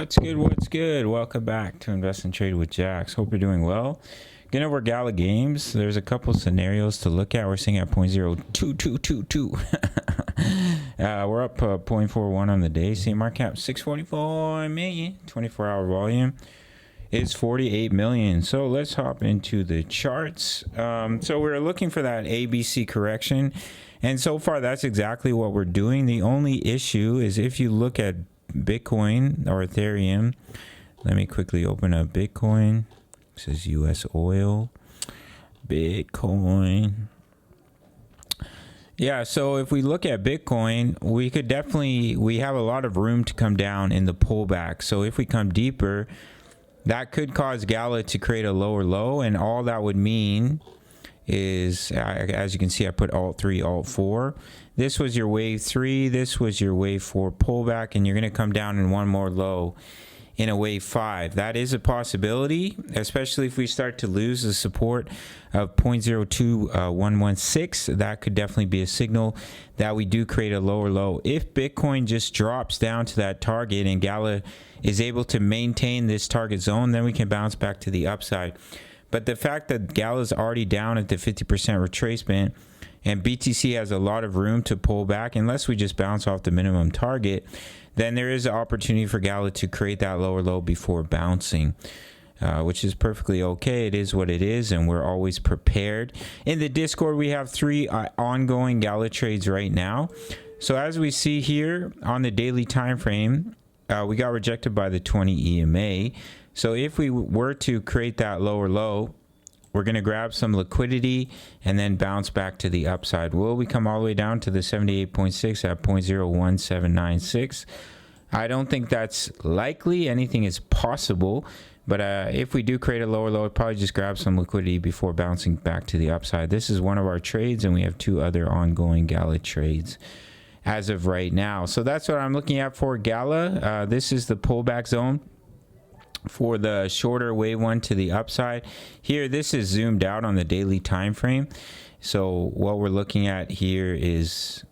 What's good? What's good? Welcome back to Invest and Trade with Jax. Hope you're doing well. Getting over Gala games. There's a couple scenarios to look at. We're seeing at 0.0222. We're up 0.41 on the day. See market cap 644 million. 24-hour volume is 48 million. So let's hop into the charts. So we're looking for that ABC correction, and so far that's exactly what we're doing. The only issue is if you look at Bitcoin or Ethereum. Let me quickly open up Bitcoin. This is US oil. Bitcoin. Yeah, so if we look at Bitcoin, we have a lot of room to come down in the pullback. So if we come deeper, that could cause Gala to create a lower low, and all that would mean is, as you can see, I put alt 3, alt 4. This was your wave 3, this was your wave 4 pullback, and you're going to come down in one more low in a wave 5. That is a possibility, especially if we start to lose the support of 0.02116. That could definitely be a signal that we do create a lower low. If Bitcoin just drops down to that target and Gala is able to maintain this target zone, then we can bounce back to the upside. But the fact that Gala is already down at the 50% retracement and BTC has a lot of room to pull back, unless we just bounce off the minimum target, then there is an opportunity for Gala to create that lower low before bouncing, which is perfectly okay. It is what it is, and we're always prepared. In the Discord, we have 3 ongoing Gala trades right now. So as we see here on the daily time frame, we got rejected by the 20 EMA. So if we were to create that lower low, we're going to grab some liquidity and then bounce back to the upside. Will we come all the way down to the 78.6 at 0.01796? I don't think that's likely. Anything is possible. But if we do create a lower low, I'd probably just grab some liquidity before bouncing back to the upside. This is one of our trades, and we have 2 other ongoing Gala trades as of right now. So that's what I'm looking at for Gala. This is the pullback zone for the shorter wave 1 to the upside. Here, this is zoomed out on the daily time frame. So what we're looking at here is,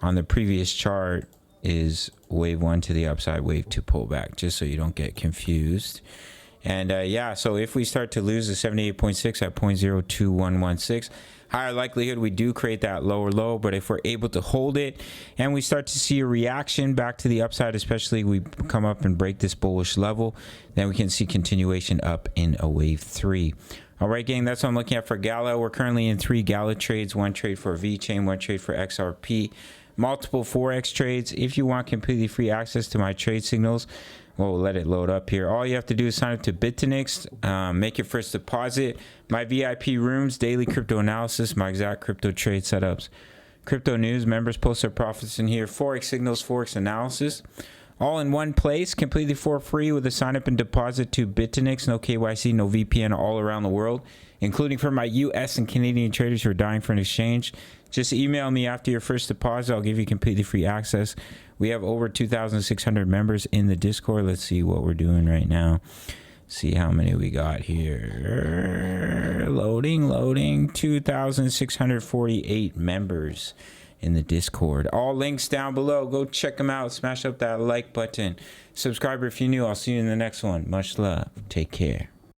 on the previous chart, is wave 1 to the upside, wave 2 pullback, just so you don't get confused. And yeah, so if we start to lose the 78.6 at 0.02116, higher likelihood we do create that lower low. But if we're able to hold it and we start to see a reaction back to the upside, especially we come up and break this bullish level, then we can see continuation up in a wave 3. All right, gang, that's what I'm looking at for Gala. We're currently in 3 Gala trades, 1 trade for VeChain, 1 trade for XRP, multiple Forex trades. If you want completely free access to my trade signals, we'll let it load up here. All you have to do is sign up to BTCC, make your first deposit, my VIP rooms, daily crypto analysis, my exact crypto trade setups, crypto news, members post their profits in here, Forex signals, Forex analysis, all in one place, completely for free with a sign up and deposit to BTCC. No KYC, no VPN, all around the world, including for my US and Canadian traders who are dying for an exchange. Just email me after your first deposit. I'll give you completely free access. We have over 2,600 members in the Discord. Let's see what we're doing right now. See how many we got here. Loading. 2,648 members in the Discord. All links down below. Go check them out. Smash up that like button. Subscribe if you're new. I'll see you in the next one. Much love. Take care.